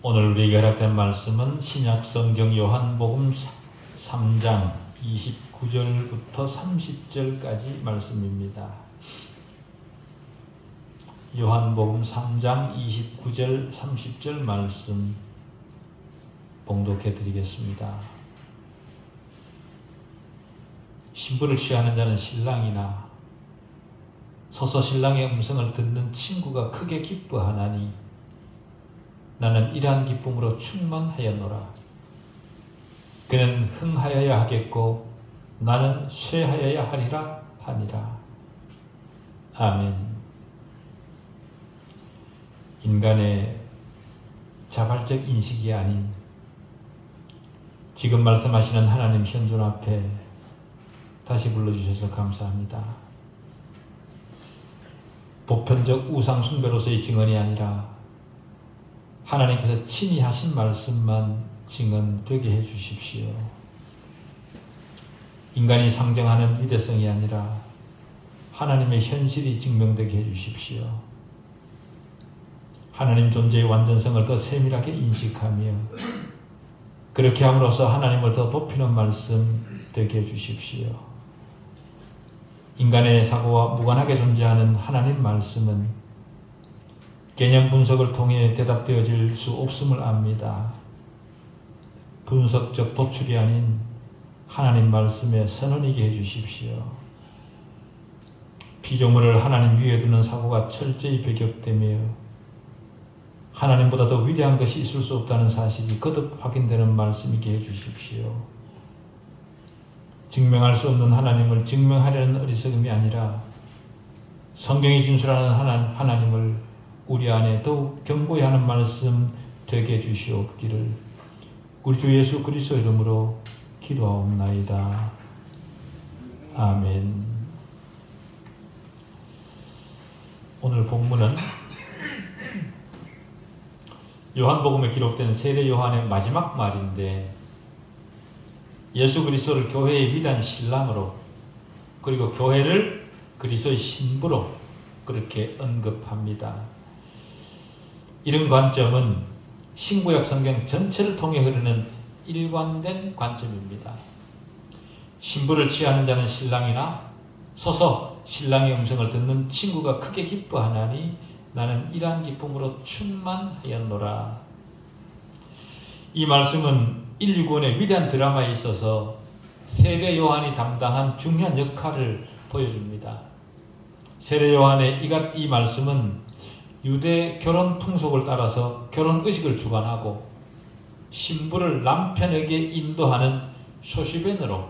오늘 우리에게 허락된 말씀은 신약성경 요한복음 3장 29절부터 30절까지 말씀입니다. 요한복음 3장 29절 30절 말씀 봉독해 드리겠습니다. 신부를 취하는 자는 신랑이나 서서 신랑의 음성을 듣는 친구가 크게 기뻐하나니 나는 이러한 기쁨으로 충만하였노라. 그는 흥하여야 하겠고 나는 쇠하여야 하리라 하니라. 아멘. 인간의 자발적 인식이 아닌 지금 말씀하시는 하나님 현존 앞에 다시 불러주셔서 감사합니다. 보편적 우상 숭배로서의 증언이 아니라 하나님께서 친히 하신 말씀만 증언되게 해주십시오. 인간이 상정하는 위대성이 아니라 하나님의 현실이 증명되게 해주십시오. 하나님 존재의 완전성을 더 세밀하게 인식하며 그렇게 함으로써 하나님을 더 높이는 말씀 되게 해주십시오. 인간의 사고와 무관하게 존재하는 하나님 말씀은 개념 분석을 통해 대답되어질 수 없음을 압니다. 분석적 도출이 아닌 하나님 말씀의 선언이게 해주십시오. 피조물을 하나님 위에 두는 사고가 철저히 배격되며 하나님보다 더 위대한 것이 있을 수 없다는 사실이 거듭 확인되는 말씀이게 해주십시오. 증명할 수 없는 하나님을 증명하려는 어리석음이 아니라 성경이 진술하는 하나님을 우리 안에 더욱 견고히 하는 말씀 되게 해주시옵기를 우리 주 예수 그리스도 이름으로 기도하옵나이다. 아멘. 오늘 본문은 요한복음에 기록된 세례 요한의 마지막 말인데 예수 그리스도를 교회의 위대한 신랑으로 그리고 교회를 그리스도의 신부로 그렇게 언급합니다. 이런 관점은 신구약 성경 전체를 통해 흐르는 일관된 관점입니다. 신부를 취하는 자는 신랑이나 서서 신랑의 음성을 듣는 친구가 크게 기뻐하나니 나는 이러한 기쁨으로 충만하였노라. 이 말씀은 인류구원의 위대한 드라마에 있어서 세례 요한이 담당한 중요한 역할을 보여줍니다. 세례 요한의 이 말씀은 유대 결혼 풍속을 따라서 결혼 의식을 주관하고 신부를 남편에게 인도하는 소시벤으로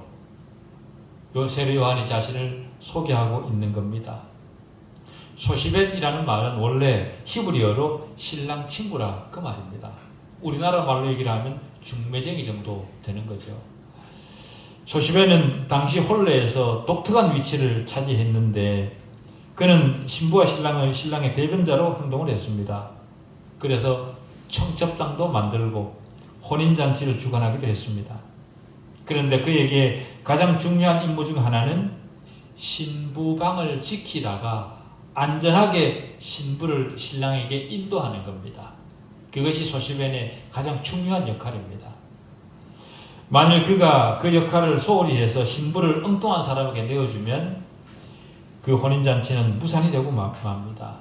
세례 요한이 자신을 소개하고 있는 겁니다. 소시벤이라는 말은 원래 히브리어로 신랑 친구라 그 말입니다. 우리나라 말로 얘기를 하면 중매쟁이 정도 되는 거죠. 소시벤은 당시 혼례에서 독특한 위치를 차지했는데 그는 신부와 신랑의 대변자로 행동을 했습니다. 그래서 청첩장도 만들고 혼인잔치를 주관하기도 했습니다. 그런데 그에게 가장 중요한 임무 중 하나는 신부방을 지키다가 안전하게 신부를 신랑에게 인도하는 겁니다. 그것이 소시벤의 가장 중요한 역할입니다. 만일 그가 그 역할을 소홀히 해서 신부를 엉뚱한 사람에게 내어주면 그 혼인잔치는 무산이 되고 맙니다.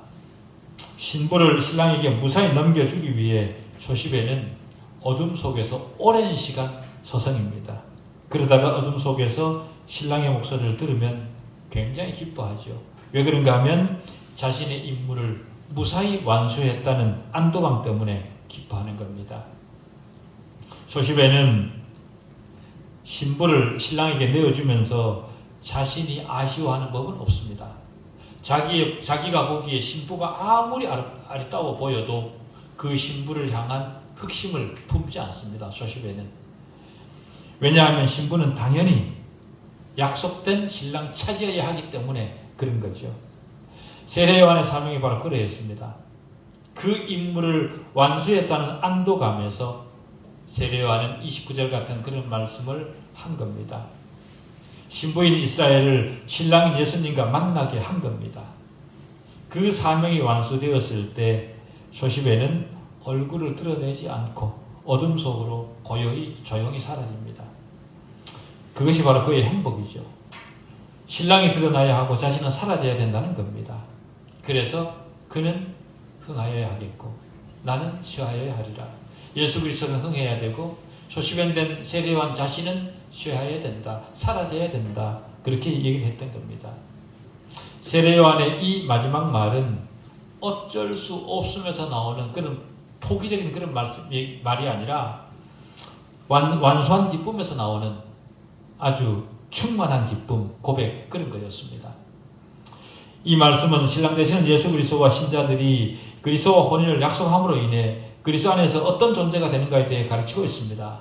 신부를 신랑에게 무사히 넘겨주기 위해 소시벤은 어둠 속에서 오랜 시간 서성입니다. 그러다가 어둠 속에서 신랑의 목소리를 들으면 굉장히 기뻐하죠. 왜 그런가 하면 자신의 임무를 무사히 완수했다는 안도감 때문에 기뻐하는 겁니다. 소시벤은 신부를 신랑에게 내어주면서 자신이 아쉬워하는 법은 없습니다. 자기가 보기에 신부가 아무리 아리따워 보여도 그 신부를 향한 흑심을 품지 않습니다. 소시벤은. 왜냐하면 신부는 당연히 약속된 신랑 차지해야 하기 때문에 그런 거죠. 세례 요한의 사명이 바로 그러했습니다. 그 임무를 완수했다는 안도감에서 세례 요한은 29절 같은 그런 말씀을 한 겁니다. 신부인 이스라엘을 신랑인 예수님과 만나게 한 겁니다. 그 사명이 완수되었을 때 소시베는 얼굴을 드러내지 않고 어둠 속으로 고요히 조용히 사라집니다. 그것이 바로 그의 행복이죠. 신랑이 드러나야 하고 자신은 사라져야 된다는 겁니다. 그래서 그는 흥하여야 하겠고 나는 쉬하여야 하리라. 예수 그리스도는 흥해야 되고 소시변된 세례요한 자신은 쉬어야 된다. 사라져야 된다. 그렇게 얘기를 했던 겁니다. 세례요한의 이 마지막 말은 어쩔 수 없으면서 나오는 그런 포기적인 그런 말이 아니라 완수한 기쁨에서 나오는 아주 충만한 기쁨, 고백, 그런 거였습니다. 이 말씀은 신랑 되시는 예수 그리스도와 신자들이 그리스도와 혼인을 약속함으로 인해 그리스도 안에서 어떤 존재가 되는가에 대해 가르치고 있습니다.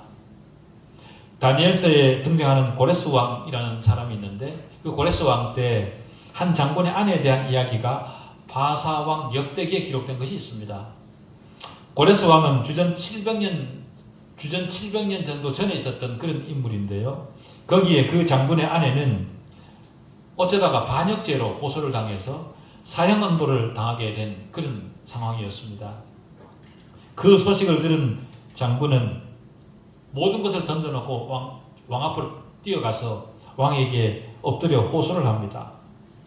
다니엘서에 등장하는 고레스 왕이라는 사람이 있는데 그 고레스 왕 때 한 장군의 아내에 대한 이야기가 바사왕 역대기에 기록된 것이 있습니다. 고레스 왕은 주전 700년 정도 전에 있었던 그런 인물인데요. 거기에 그 장군의 아내는 어쩌다가 반역죄로 고소를 당해서 사형언도를 당하게 된 그런 상황이었습니다. 그 소식을 들은 장군은 모든 것을 던져놓고 왕 앞으로 뛰어가서 왕에게 엎드려 호소를 합니다.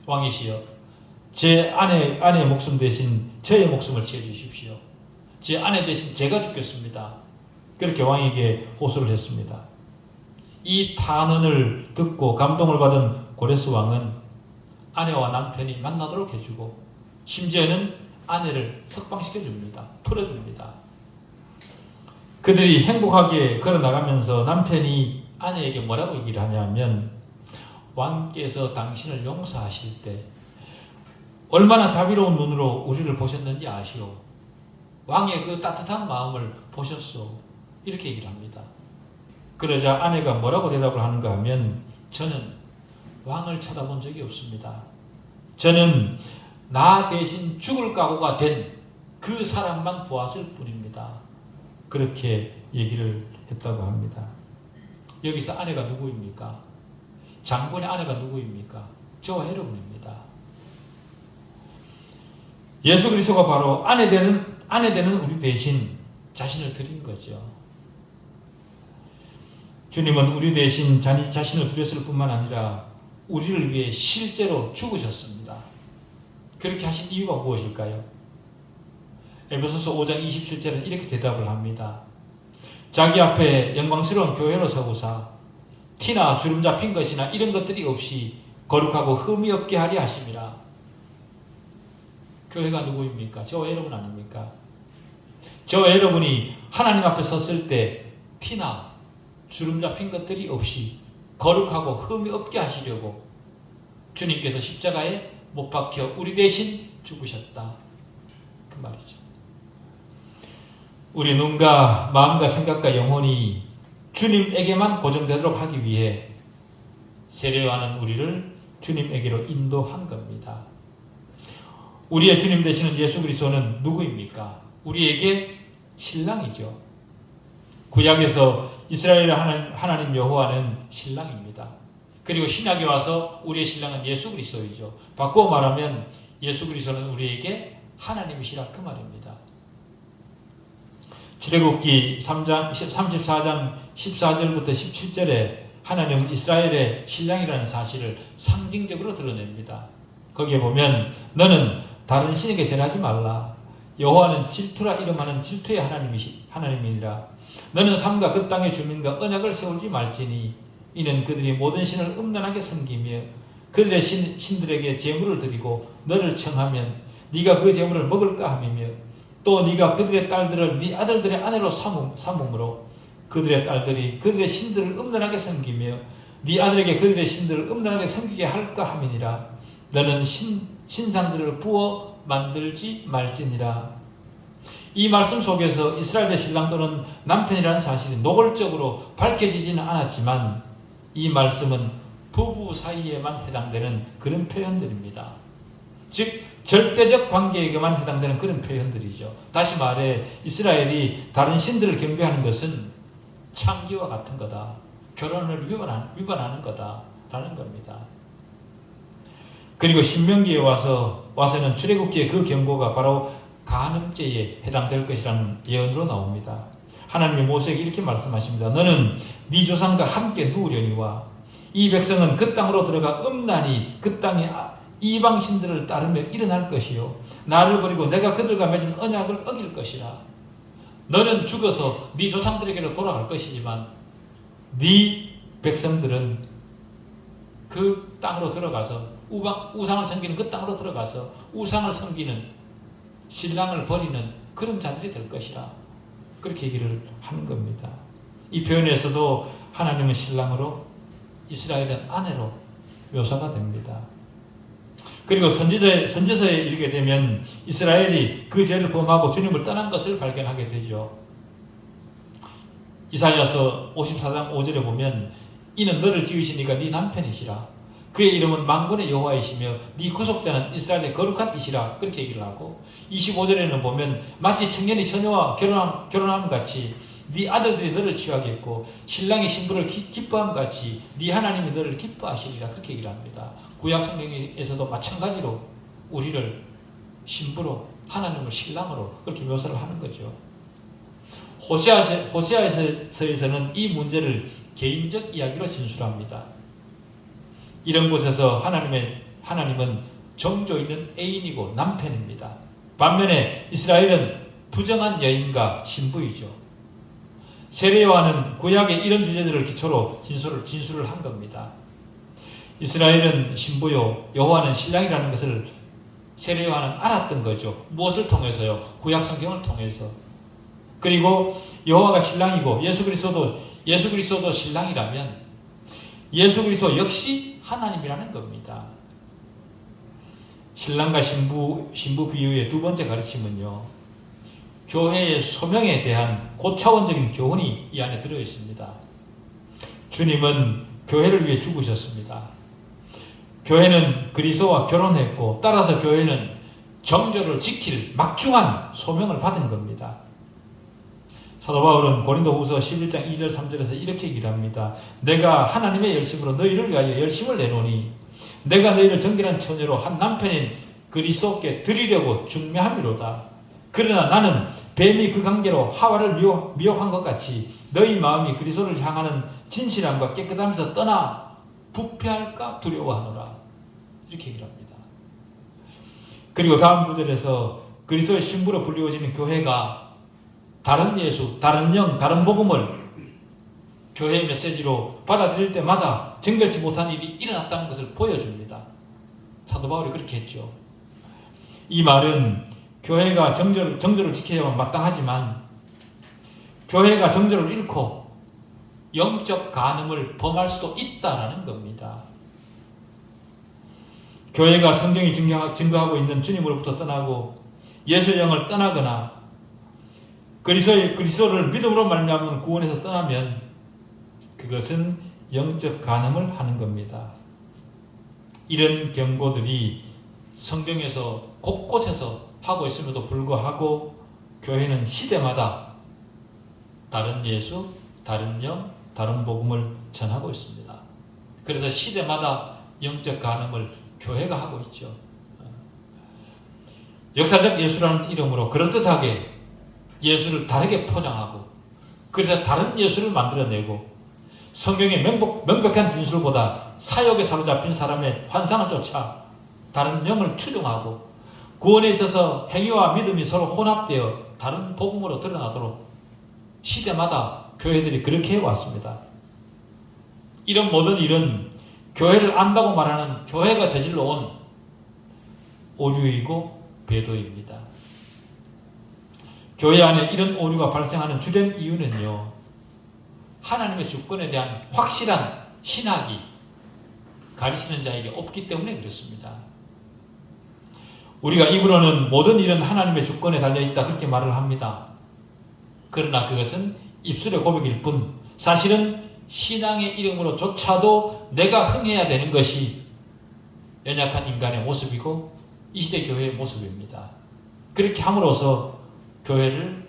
왕이시여, 제 아내의 목숨 대신 저의 목숨을 취해 주십시오. 제 아내 대신 제가 죽겠습니다. 그렇게 왕에게 호소를 했습니다. 이 탄원을 듣고 감동을 받은 고레스 왕은 아내와 남편이 만나도록 해주고 심지어는 아내를 석방시켜줍니다. 풀어줍니다. 그들이 행복하게 걸어나가면서 남편이 아내에게 뭐라고 얘기를 하냐면 왕께서 당신을 용서하실 때 얼마나 자비로운 눈으로 우리를 보셨는지 아시오. 왕의 그 따뜻한 마음을 보셨소. 이렇게 얘기를 합니다. 그러자 아내가 뭐라고 대답을 하는가 하면 저는 왕을 쳐다본 적이 없습니다. 저는 나 대신 죽을 각오가 된 그 사람만 보았을 뿐입니다. 그렇게 얘기를 했다고 합니다. 여기서 아내가 누구입니까? 장군의 아내가 누구입니까? 저와 여러분입니다. 예수 그리스도가 바로 아내 되는 우리 대신 자신을 드린 거죠. 주님은 우리 대신 자신을 드렸을 뿐만 아니라 우리를 위해 실제로 죽으셨습니다. 그렇게 하신 이유가 무엇일까요? 에베소서 5장 27절은 이렇게 대답을 합니다. 자기 앞에 영광스러운 교회로 서고사 티나 주름 잡힌 것이나 이런 것들이 없이 거룩하고 흠이 없게 하리 하심이라. 교회가 누구입니까? 저와 여러분 아닙니까? 저와 여러분이 하나님 앞에 섰을 때 티나 주름 잡힌 것들이 없이 거룩하고 흠이 없게 하시려고 주님께서 십자가에 못 박혀 우리 대신 죽으셨다. 그 말이죠. 우리 눈과 마음과 생각과 영혼이 주님에게만 고정되도록 하기 위해 세례요한은 우리를 주님에게로 인도한 겁니다. 우리의 주님 되시는 예수 그리스도는 누구입니까? 우리에게 신랑이죠. 구약에서 이스라엘의 하나님 여호와는 신랑입니다. 그리고 신약에 와서 우리의 신랑은 예수 그리스도이죠. 바꾸어 말하면 예수 그리스도는 우리에게 하나님이시라 그 말입니다. 출애굽기 34장 14절부터 17절에 하나님은 이스라엘의 신랑이라는 사실을 상징적으로 드러냅니다. 거기에 보면 너는 다른 신에게 절하지 말라. 여호와는 질투라 이름하는 질투의 하나님이니라. 너는 삶과 그 땅의 주민과 언약을 세우지 말지니 이는 그들이 모든 신을 음란하게 섬기며 그들의 신들에게 제물을 드리고 너를 청하면 네가 그 제물을 먹을까 함이며 또 네가 그들의 딸들을 네 아들들의 아내로 삼음으로 그들의 딸들이 그들의 신들을 음란하게 섬기며 네 아들에게 그들의 신들을 음란하게 섬기게 할까 함이니라. 너는 신상들을 부어 만들지 말지니라. 이 말씀 속에서 이스라엘의 신랑 또는 남편이라는 사실이 노골적으로 밝혀지지는 않았지만 이 말씀은 부부 사이에만 해당되는 그런 표현들입니다. 즉 절대적 관계에게만 해당되는 그런 표현들이죠. 다시 말해 이스라엘이 다른 신들을 경배하는 것은 창기와 같은 거다. 결혼을 위반하는 거다라는 겁니다. 그리고 신명기에 와서는 출애굽기의 그 경고가 바로 간음죄에 해당될 것이라는 예언으로 나옵니다. 하나님이 모세에게 이렇게 말씀하십니다. 너는 네 조상과 함께 누우려니와 이 백성은 그 땅으로 들어가 음란히 그 땅에 이방신들을 따르며 일어날 것이요 나를 버리고 내가 그들과 맺은 언약을 어길 것이라. 너는 죽어서 네 조상들에게로 돌아갈 것이지만 네 백성들은 그 땅으로 들어가서 우상을 섬기는 그 땅으로 들어가서 우상을 섬기는 신랑을 버리는 그런 자들이 될 것이라. 그렇게 얘기를 하는 겁니다. 이 표현에서도 하나님은 신랑으로 이스라엘은 아내로 묘사가 됩니다. 그리고 선지서에 이르게 되면 이스라엘이 그 죄를 범하고 주님을 떠난 것을 발견하게 되죠. 이사야서 54장 5절에 보면 이는 너를 지으시니까 네 남편이시라. 그의 이름은 만군의 여호와이시며 네 구속자는 이스라엘의 거룩한 이시라. 그렇게 얘기를 하고 25절에는 보면 마치 청년이 처녀와 결혼함 같이 네 아들들이 너를 취하겠고 신랑이 신부를 기뻐함 같이 네 하나님이 너를 기뻐하시리라. 그렇게 얘기를 합니다. 구약 성경에서도 마찬가지로 우리를 신부로 하나님을 신랑으로 그렇게 묘사를 하는 거죠. 호세아서에서는 이 문제를 개인적 이야기로 진술합니다. 이런 곳에서 하나님은 정조 있는 애인이고 남편입니다. 반면에 이스라엘은 부정한 여인과 신부이죠. 세례요한은 구약의 이런 주제들을 기초로 진술을 한 겁니다. 이스라엘은 신부요, 여호와는 신랑이라는 것을 세례요한은 알았던 거죠. 무엇을 통해서요? 구약 성경을 통해서. 그리고 여호와가 신랑이고 예수 그리스도도 신랑이라면 예수 그리스도 역시 하나님이라는 겁니다. 신랑과 신부 비유의 두 번째 가르침은요, 교회의 소명에 대한 고차원적인 교훈이 이 안에 들어 있습니다. 주님은 교회를 위해 죽으셨습니다. 교회는 그리스도와 결혼했고 따라서 교회는 정조를 지킬 막중한 소명을 받은 겁니다. 사도 바울은 고린도후서 11장 2절 3절에서 이렇게 얘기를 합니다. 내가 하나님의 열심으로 너희를 위하여 열심을 내노니 내가 너희를 정결한 처녀로 한 남편인 그리스도께 드리려고 중매함이로다. 그러나 나는 뱀이 그 관계로 하와를 미혹한 것 같이 너희 마음이 그리스도를 향하는 진실함과 깨끗함에서 떠나 부패할까 두려워하노라. 이렇게 얘기를 합니다. 그리고 다음 구절에서 그리스도의 신부로 불리워지는 교회가 다른 예수, 다른 영, 다른 복음을 교회의 메시지로 받아들일 때마다 정결치 못한 일이 일어났다는 것을 보여줍니다. 사도 바울이 그렇게 했죠. 이 말은 교회가 정조를 지켜야만 마땅하지만 교회가 정조를 잃고 영적 간음을 범할 수도 있다라는 겁니다. 교회가 성경이 증거하고 있는 주님으로부터 떠나고 예수의 영을 떠나거나 그리스도를 믿음으로 말미암은 구원에서 떠나면 그것은 영적 간음을 하는 겁니다. 이런 경고들이 성경에서 곳곳에서 하고 있음에도 불구하고 교회는 시대마다 다른 예수, 다른 영, 다른 복음을 전하고 있습니다. 그래서 시대마다 영적 간음을 교회가 하고 있죠. 역사적 예수라는 이름으로 그럴듯하게 예수를 다르게 포장하고 그래서 다른 예수를 만들어내고 성경의 명백한 진술보다 사역에 사로잡힌 사람의 환상을 쫓아 다른 영을 추종하고 구원에 있어서 행위와 믿음이 서로 혼합되어 다른 복음으로 드러나도록 시대마다 교회들이 그렇게 해왔습니다. 이런 모든 일은 교회를 안다고 말하는 교회가 저질러 온 오류이고 배도입니다. 교회 안에 이런 오류가 발생하는 주된 이유는요, 하나님의 주권에 대한 확실한 신학이 가르치는 자에게 없기 때문에 그렇습니다. 우리가 입으로는 모든 일은 하나님의 주권에 달려있다 그렇게 말을 합니다. 그러나 그것은 입술의 고백일 뿐 사실은 신앙의 이름으로조차도 내가 흥해야 되는 것이 연약한 인간의 모습이고 이 시대 교회의 모습입니다. 그렇게 함으로써 교회를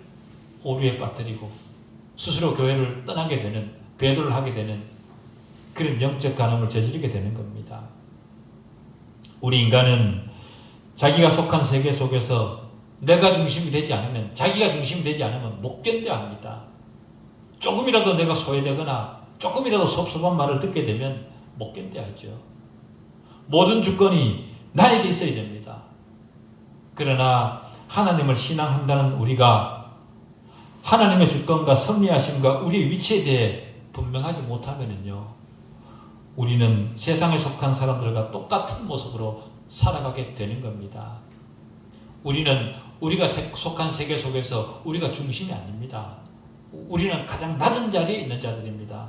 오류에 빠뜨리고 스스로 교회를 떠나게 되는, 배도를 하게 되는 그런 영적 간음을 저지르게 되는 겁니다. 우리 인간은 자기가 속한 세계 속에서 내가 중심이 되지 않으면, 자기가 중심이 되지 않으면 못 견뎌합니다. 조금이라도 내가 소외되거나 조금이라도 섭섭한 말을 듣게 되면 못 견뎌하죠. 모든 주권이 나에게 있어야 됩니다. 그러나 하나님을 신앙한다는 우리가 하나님의 주권과 섭리하심과 우리의 위치에 대해 분명하지 못하면요, 우리는 세상에 속한 사람들과 똑같은 모습으로 살아가게 되는 겁니다. 우리는 우리가 속한 세계 속에서 우리가 중심이 아닙니다. 우리는 가장 낮은 자리에 있는 자들입니다.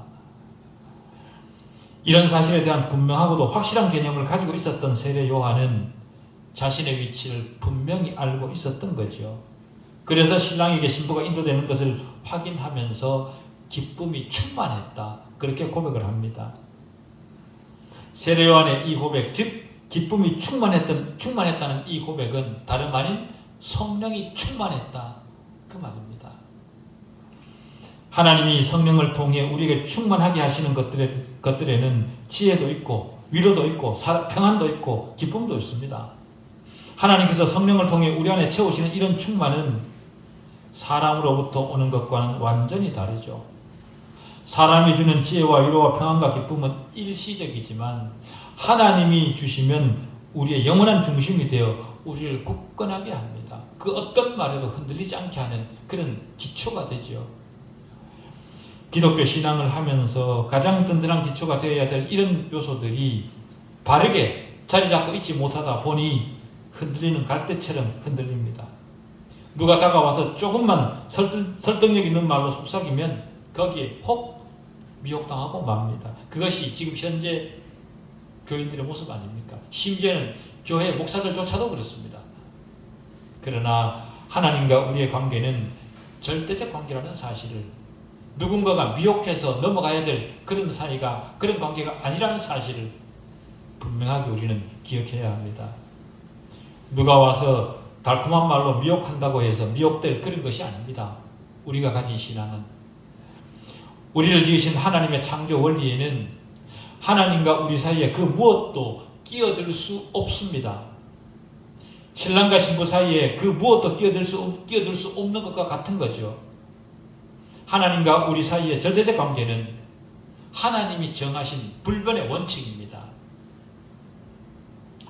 이런 사실에 대한 분명하고도 확실한 개념을 가지고 있었던 세례 요한은 자신의 위치를 분명히 알고 있었던 거죠. 그래서 신랑에게 신부가 인도되는 것을 확인하면서 기쁨이 충만했다, 그렇게 고백을 합니다. 세례 요한의 이 고백, 즉 기쁨이 충만했다는 이 고백은 다름 아닌 성령이 충만했다, 그 말입니다. 하나님이 성령을 통해 우리에게 충만하게 하시는 것들에는 지혜도 있고 위로도 있고 평안도 있고 기쁨도 있습니다. 하나님께서 성령을 통해 우리 안에 채우시는 이런 충만은 사람으로부터 오는 것과는 완전히 다르죠. 사람이 주는 지혜와 위로와 평안과 기쁨은 일시적이지만 하나님이 주시면 우리의 영원한 중심이 되어 우리를 굳건하게 합니다. 그 어떤 말에도 흔들리지 않게 하는 그런 기초가 되죠. 기독교 신앙을 하면서 가장 든든한 기초가 되어야 될 이런 요소들이 바르게 자리 잡고 있지 못하다 보니 흔들리는 갈대처럼 흔들립니다. 누가 다가와서 조금만 설득력 있는 말로 속삭이면 거기에 혹 미혹당하고 맙니다. 그것이 지금 현재 교인들의 모습 아닙니까? 심지어는 교회 목사들조차도 그렇습니다. 그러나 하나님과 우리의 관계는 절대적 관계라는 사실을, 누군가가 미혹해서 넘어가야 될 그런 사이가, 그런 관계가 아니라는 사실을 분명하게 우리는 기억해야 합니다. 누가 와서 달콤한 말로 미혹한다고 해서 미혹될 그런 것이 아닙니다. 우리가 가진 신앙은, 우리를 지으신 하나님의 창조 원리에는 하나님과 우리 사이에 그 무엇도 끼어들 수 없습니다. 신랑과 신부 사이에 그 무엇도 끼어들 수 없는 것과 같은 거죠. 하나님과 우리 사이의 절대적 관계는 하나님이 정하신 불변의 원칙입니다.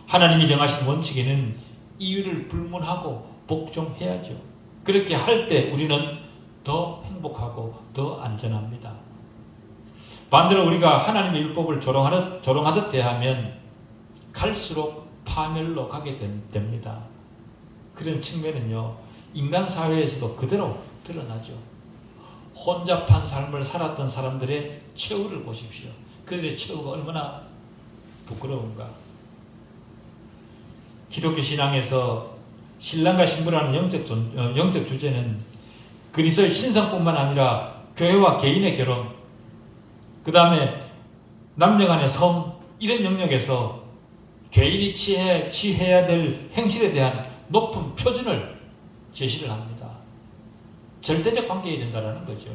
하나님이 정하신 원칙에는 이유를 불문하고 복종해야죠. 그렇게 할 때 우리는 더 행복하고 더 안전합니다. 반대로 우리가 하나님의 율법을 조롱하듯 대하면 갈수록 파멸로 가게 됩니다. 그런 측면은요, 인간 사회에서도 그대로 드러나죠. 혼잡한 삶을 살았던 사람들의 최후를 보십시오. 그들의 최후가 얼마나 부끄러운가. 기독교 신앙에서 신랑과 신부라는 영적 주제는 그리스도의 신성뿐만 아니라 교회와 개인의 결혼, 그 다음에 남녀 간의 성, 이런 영역에서 개인이 취해야 될 행실에 대한 높은 표준을 제시를 합니다. 절대적 관계에 된다는 거죠.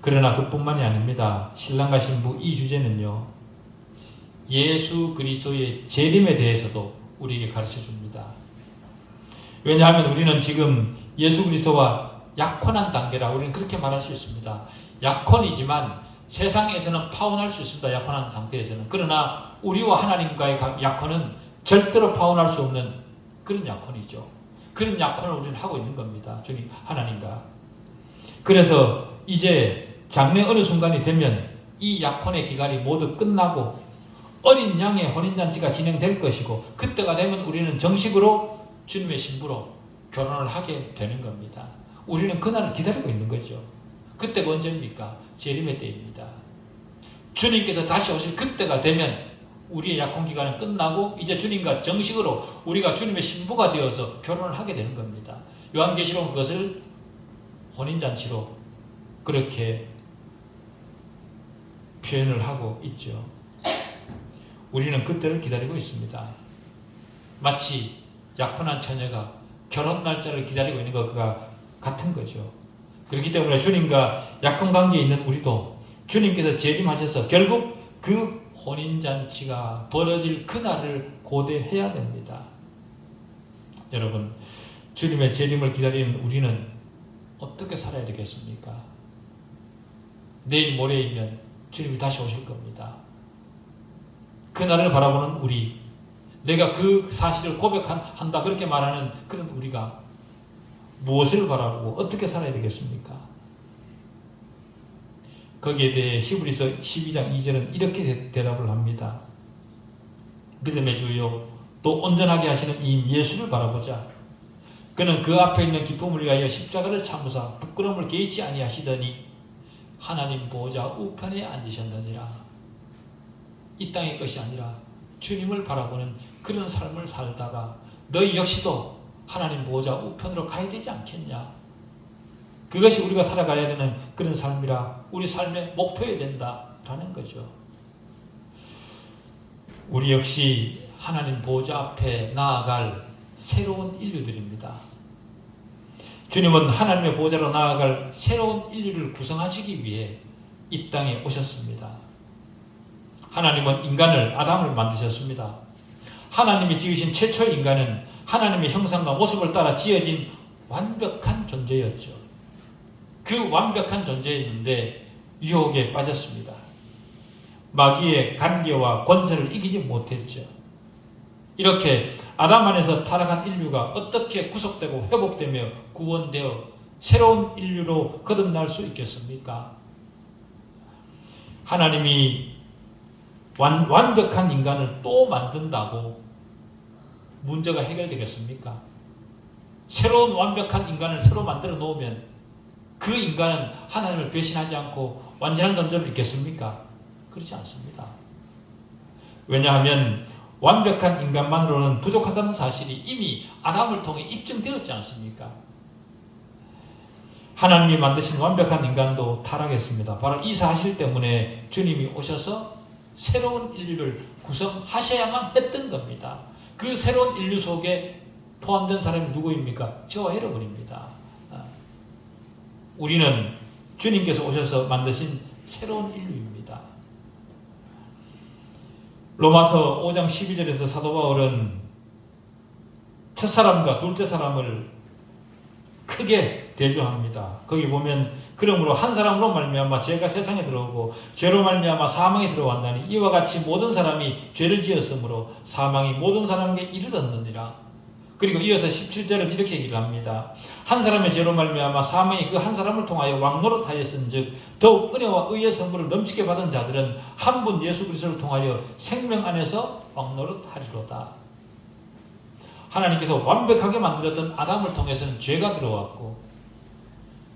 그러나 그뿐만이 아닙니다. 신랑과 신부 이 주제는요, 예수 그리스도의 재림에 대해서도 우리에게 가르쳐 줍니다. 왜냐하면 우리는 지금 예수 그리스도와 약혼한 단계라 우리는 그렇게 말할 수 있습니다. 약혼이지만 세상에서는 파혼할 수 있습니다. 약혼한 상태에서는. 그러나 우리와 하나님과의 약혼은 절대로 파혼할 수 없는 그런 약혼이죠. 그런 약혼을 우리는 하고 있는 겁니다. 주님 하나님과. 그래서 이제 장래 어느 순간이 되면 이 약혼의 기간이 모두 끝나고 어린 양의 혼인잔치가 진행될 것이고, 그때가 되면 우리는 정식으로 주님의 신부로 결혼을 하게 되는 겁니다. 우리는 그날을 기다리고 있는 거죠. 그때가 언제입니까? 재림의 때입니다. 주님께서 다시 오실 그때가 되면 우리의 약혼기간은 끝나고 이제 주님과 정식으로 우리가 주님의 신부가 되어서 결혼을 하게 되는 겁니다. 요한계시록은 그것을 혼인잔치로 그렇게 표현을 하고 있죠. 우리는 그때를 기다리고 있습니다. 마치 약혼한 처녀가 결혼 날짜를 기다리고 있는 것과 같은 거죠. 그렇기 때문에 주님과 약혼관계에 있는 우리도 주님께서 재림하셔서 결국 그 혼인잔치가 벌어질 그날을 고대해야 됩니다. 여러분, 주님의 재림을 기다리는 우리는 어떻게 살아야 되겠습니까? 내일 모레이면 주님이 다시 오실 겁니다. 그날을 바라보는 우리, 내가 그 사실을 고백한다 그렇게 말하는 그런 우리가 무엇을 바라보고 어떻게 살아야 되겠습니까? 거기에 대해 히브리서 12장 2절은 이렇게 대답을 합니다. 믿음의 주요 또 온전하게 하시는 이인 예수를 바라보자. 그는 그 앞에 있는 기쁨을 위하여 십자가를 참으사 부끄러움을 개의치 아니하시더니 하나님 보호자 우편에 앉으셨느니라. 이 땅의 것이 아니라 주님을 바라보는 그런 삶을 살다가 너희 역시도 하나님 보호자 우편으로 가야 되지 않겠냐. 그것이 우리가 살아가야 되는 그런 삶이라 우리 삶의 목표여야 된다라는 거죠. 우리 역시 하나님 보호자 앞에 나아갈 새로운 인류들입니다. 주님은 하나님의 보호자로 나아갈 새로운 인류를 구성하시기 위해 이 땅에 오셨습니다. 하나님은 인간을, 아담을 만드셨습니다. 하나님이 지으신 최초의 인간은 하나님의 형상과 모습을 따라 지어진 완벽한 존재였죠. 그 완벽한 존재였는데 유혹에 빠졌습니다. 마귀의 간계와 권세를 이기지 못했죠. 이렇게 아담 안에서 타락한 인류가 어떻게 구속되고 회복되며 구원되어 새로운 인류로 거듭날 수 있겠습니까? 하나님이 완벽한 인간을 또 만든다고 문제가 해결되겠습니까? 새로운 완벽한 인간을 새로 만들어 놓으면 그 인간은 하나님을 배신하지 않고 완전한 존재로 있겠습니까? 그렇지 않습니다. 왜냐하면 완벽한 인간만으로는 부족하다는 사실이 이미 아담을 통해 입증되었지 않습니까? 하나님이 만드신 완벽한 인간도 타락했습니다. 바로 이 사실 때문에 주님이 오셔서 새로운 인류를 구성하셔야만 했던 겁니다. 그 새로운 인류 속에 포함된 사람이 누구입니까? 저와 여러분입니다. 우리는 주님께서 오셔서 만드신 새로운 인류입니다. 로마서 5장 12절에서 사도 바울은 첫사람과 둘째 사람을 크게 대조합니다. 거기 보면 그러므로 한 사람으로 말미암아 죄가 세상에 들어오고 죄로 말미암아 사망이 들어왔나니 이와 같이 모든 사람이 죄를 지었으므로 사망이 모든 사람에게 이르렀느니라. 그리고 이어서 17절은 이렇게 얘기를 합니다. 한 사람의 죄로 말미암아 사망이 그 한 사람을 통하여 왕노릇하였은즉 더욱 은혜와 의의 선물을 넘치게 받은 자들은 한 분 예수 그리스도를 통하여 생명 안에서 왕노릇하리로다. 하나님께서 완벽하게 만들었던 아담을 통해서는 죄가 들어왔고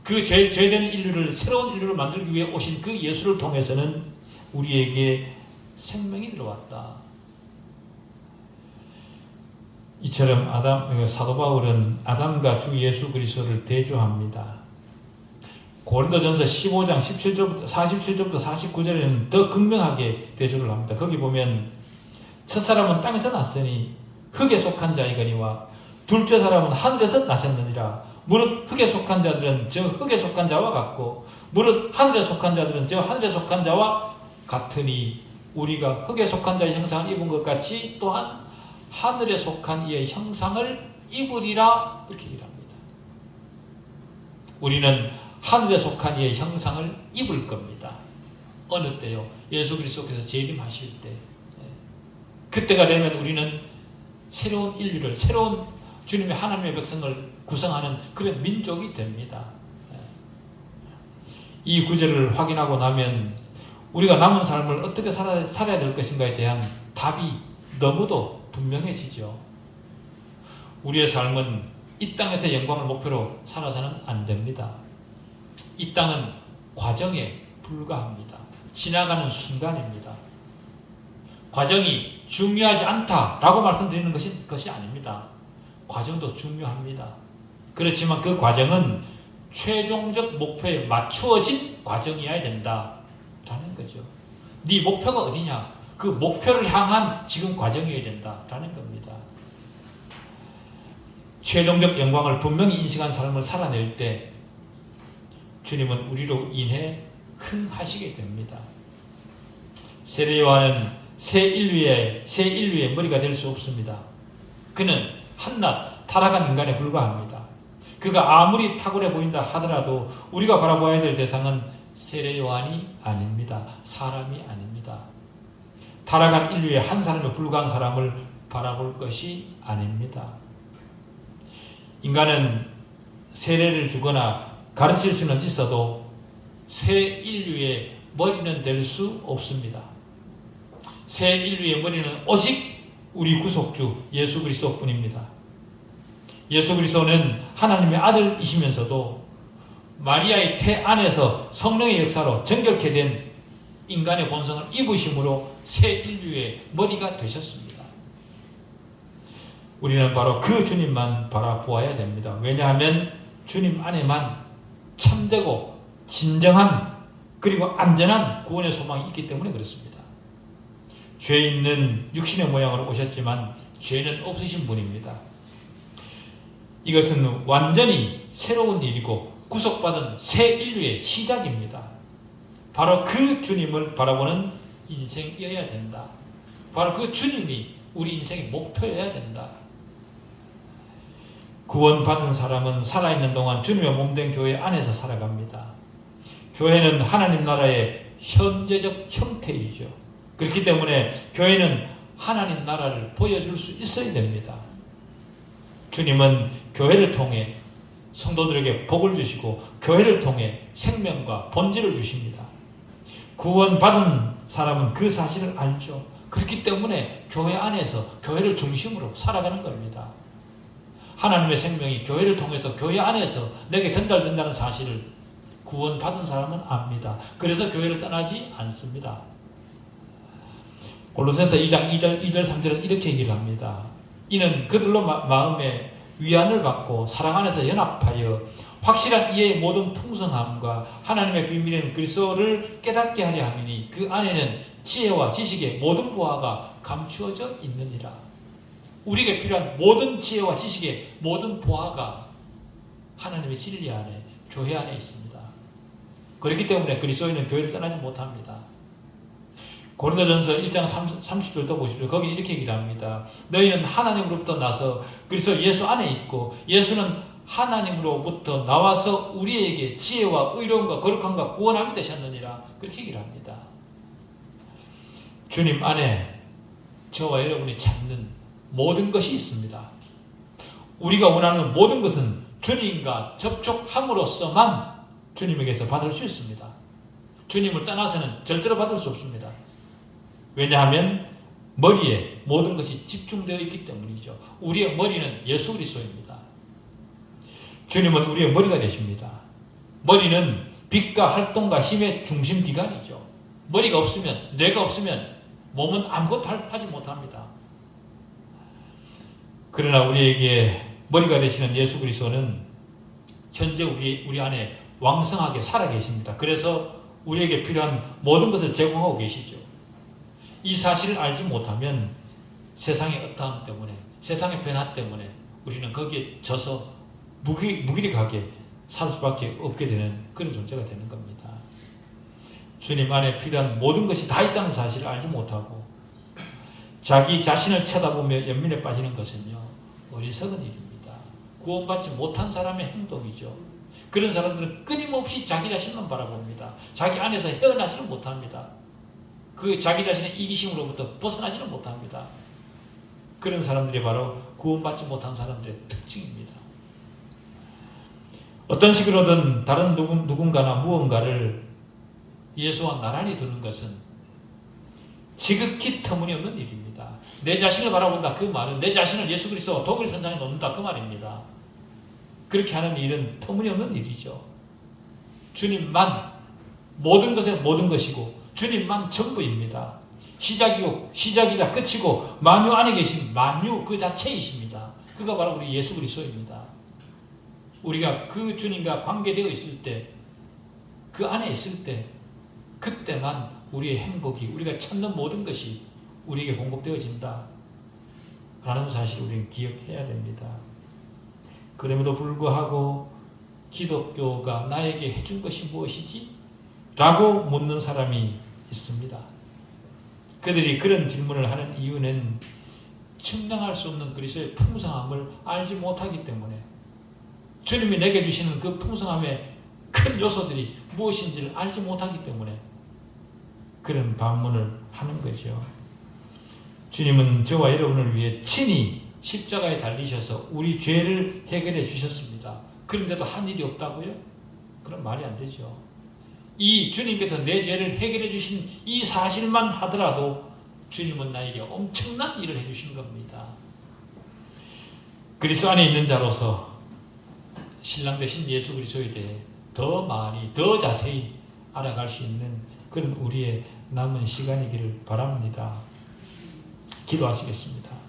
그 죄된 인류를 새로운 인류를 만들기 위해 오신 그 예수를 통해서는 우리에게 생명이 들어왔다. 이처럼 사도 바울은 아담과 주 예수 그리스도를 대조합니다. 고린도전서 15장 47절부터 49절에는 더 극명하게 대조를 합니다. 거기 보면 첫사람은 땅에서 났으니 흙에 속한 자이거니와 둘째 사람은 하늘에서 나셨느니라. 무릇 흙에 속한 자들은 저 흙에 속한 자와 같고 무릇 하늘에 속한 자들은 저 하늘에 속한 자와 같으니 우리가 흙에 속한 자의 형상을 입은 것 같이 또한 하늘에 속한 이의 형상을 입으리라. 그렇게 얘기를 합니다. 우리는 하늘에 속한 이의 형상을 입을 겁니다. 어느 때요? 예수 그리스도께서 재림하실 때. 그때가 되면 우리는 새로운 인류를, 새로운 주님의 하나님의 백성을 구성하는 그런 민족이 됩니다. 이 구절을 확인하고 나면 우리가 남은 삶을 어떻게 살아야 될 것인가에 대한 답이 너무도 분명해지죠. 우리의 삶은 이 땅에서 영광을 목표로 살아서는 안 됩니다. 이 땅은 과정에 불과합니다. 지나가는 순간입니다. 과정이 중요하지 않다라고 말씀드리는 것이 아닙니다. 과정도 중요합니다. 그렇지만 그 과정은 최종적 목표에 맞추어진 과정이어야 된다라는 거죠. 네 목표가 어디냐? 그 목표를 향한 지금 과정이어야 된다라는 겁니다. 최종적 영광을 분명히 인식한 삶을 살아낼 때 주님은 우리로 인해 흥하시게 됩니다. 세례 요한은 새 인류의 머리가 될 수 없습니다. 그는 한낱 타락한 인간에 불과합니다. 그가 아무리 탁월해 보인다 하더라도 우리가 바라봐야 될 대상은 세례 요한이 아닙니다. 사람이 아닙니다. 타락한 인류의 한 사람에 불과한 사람을 바라볼 것이 아닙니다. 인간은 세례를 주거나 가르칠 수는 있어도 새 인류의 머리는 될 수 없습니다. 새 인류의 머리는 오직 우리 구속주 예수 그리스도뿐입니다. 예수 그리스도는 하나님의 아들이시면서도 마리아의 태 안에서 성령의 역사로 정결케 된 인간의 본성을 입으심으로 새 인류의 머리가 되셨습니다. 우리는 바로 그 주님만 바라보아야 됩니다. 왜냐하면 주님 안에만 참되고 진정한 그리고 안전한 구원의 소망이 있기 때문에 그렇습니다. 죄 있는 육신의 모양으로 오셨지만 죄는 없으신 분입니다. 이것은 완전히 새로운 일이고 구속받은 새 인류의 시작입니다. 바로 그 주님을 바라보는 인생이어야 된다. 바로 그 주님이 우리 인생의 목표여야 된다. 구원받은 사람은 살아있는 동안 주님의 몸된 교회 안에서 살아갑니다. 교회는 하나님 나라의 현재적 형태이죠. 그렇기 때문에 교회는 하나님 나라를 보여줄 수 있어야 됩니다. 주님은 교회를 통해 성도들에게 복을 주시고 교회를 통해 생명과 본질을 주십니다. 구원받은 사람은 그 사실을 알죠. 그렇기 때문에 교회 안에서 교회를 중심으로 살아가는 겁니다. 하나님의 생명이 교회를 통해서 교회 안에서 내게 전달된다는 사실을 구원받은 사람은 압니다. 그래서 교회를 떠나지 않습니다. 골로새서 2장 2절 3절은 이렇게 얘기를 합니다. 이는 그들로 마음에 위안을 받고 사랑 안에서 연합하여 확실한 이해의 모든 풍성함과 하나님의 비밀인 그리스도를 깨닫게 하려 함이니 그 안에는 지혜와 지식의 모든 보화가 감추어져 있느니라. 우리에게 필요한 모든 지혜와 지식의 모든 보화가 하나님의 진리 안에 교회 안에 있습니다. 그렇기 때문에 그리스도인은 교회를 떠나지 못합니다. 고린도전서 1장 30절도 보십시오. 거기 이렇게 얘기를 합니다. 너희는 하나님으로부터 나서 그리스도 예수 안에 있고 예수는 하나님으로부터 나와서 우리에게 지혜와 의로움과 거룩함과 구원함이 되셨느니라. 그렇게 얘기를 합니다. 주님 안에 저와 여러분이 찾는 모든 것이 있습니다. 우리가 원하는 모든 것은 주님과 접촉함으로써만 주님에게서 받을 수 있습니다. 주님을 떠나서는 절대로 받을 수 없습니다. 왜냐하면 머리에 모든 것이 집중되어 있기 때문이죠. 우리의 머리는 예수 그리스도입니다. 주님은 우리의 머리가 되십니다. 머리는 빛과 활동과 힘의 중심 기관이죠. 머리가 없으면, 뇌가 없으면 몸은 아무것도 하지 못합니다. 그러나 우리에게 머리가 되시는 예수 그리스도는 현재 우리 안에 왕성하게 살아계십니다. 그래서 우리에게 필요한 모든 것을 제공하고 계시죠. 이 사실을 알지 못하면 세상의 어떠함 때문에, 세상의 변화 때문에 우리는 거기에 져서 무기력하게 살 수밖에 없게 되는 그런 존재가 되는 겁니다. 주님 안에 필요한 모든 것이 다 있다는 사실을 알지 못하고 자기 자신을 쳐다보며 연민에 빠지는 것은요, 어리석은 일입니다. 구원받지 못한 사람의 행동이죠. 그런 사람들은 끊임없이 자기 자신만 바라봅니다. 자기 안에서 헤어나지는 못합니다. 그 자기 자신의 이기심으로부터 벗어나지는 못합니다. 그런 사람들이 바로 구원받지 못한 사람들의 특징입니다. 어떤 식으로든 다른 누군가나 무언가를 예수와 나란히 두는 것은 지극히 터무니없는 일입니다. 내 자신을 바라본다 그 말은 내 자신을 예수 그리스도와 독일 선상에 놓는다 그 말입니다. 그렇게 하는 일은 터무니없는 일이죠. 주님만 모든 것의 모든 것이고 주님만 전부입니다. 시작이자 끝이고 만유 안에 계신 만유 그 자체이십니다. 그가 바로 우리 예수 그리스도입니다. 우리가 그 주님과 관계되어 있을 때, 그 안에 있을 때, 그때만 우리의 행복이, 우리가 찾는 모든 것이 우리에게 공급되어진다 라는 사실을 우리는 기억해야 됩니다. 그럼에도 불구하고 기독교가 나에게 해준 것이 무엇이지? 라고 묻는 사람이 있습니다. 그들이 그런 질문을 하는 이유는 측량할 수 없는 그리스도의 풍성함을 알지 못하기 때문에 주님이 내게 주시는 그 풍성함의 큰 요소들이 무엇인지를 알지 못하기 때문에 그런 반문을 하는 거죠. 주님은 저와 여러분을 위해 친히 십자가에 달리셔서 우리 죄를 해결해 주셨습니다. 그런데도 한 일이 없다고요? 그럼 말이 안 되죠. 이 주님께서 내 죄를 해결해 주신 이 사실만 하더라도 주님은 나에게 엄청난 일을 해주신 겁니다. 그리스도 안에 있는 자로서 신랑 되신 예수 그리스도에 대해 더 많이 더 자세히 알아갈 수 있는 그런 우리의 남은 시간이기를 바랍니다. 기도하시겠습니다.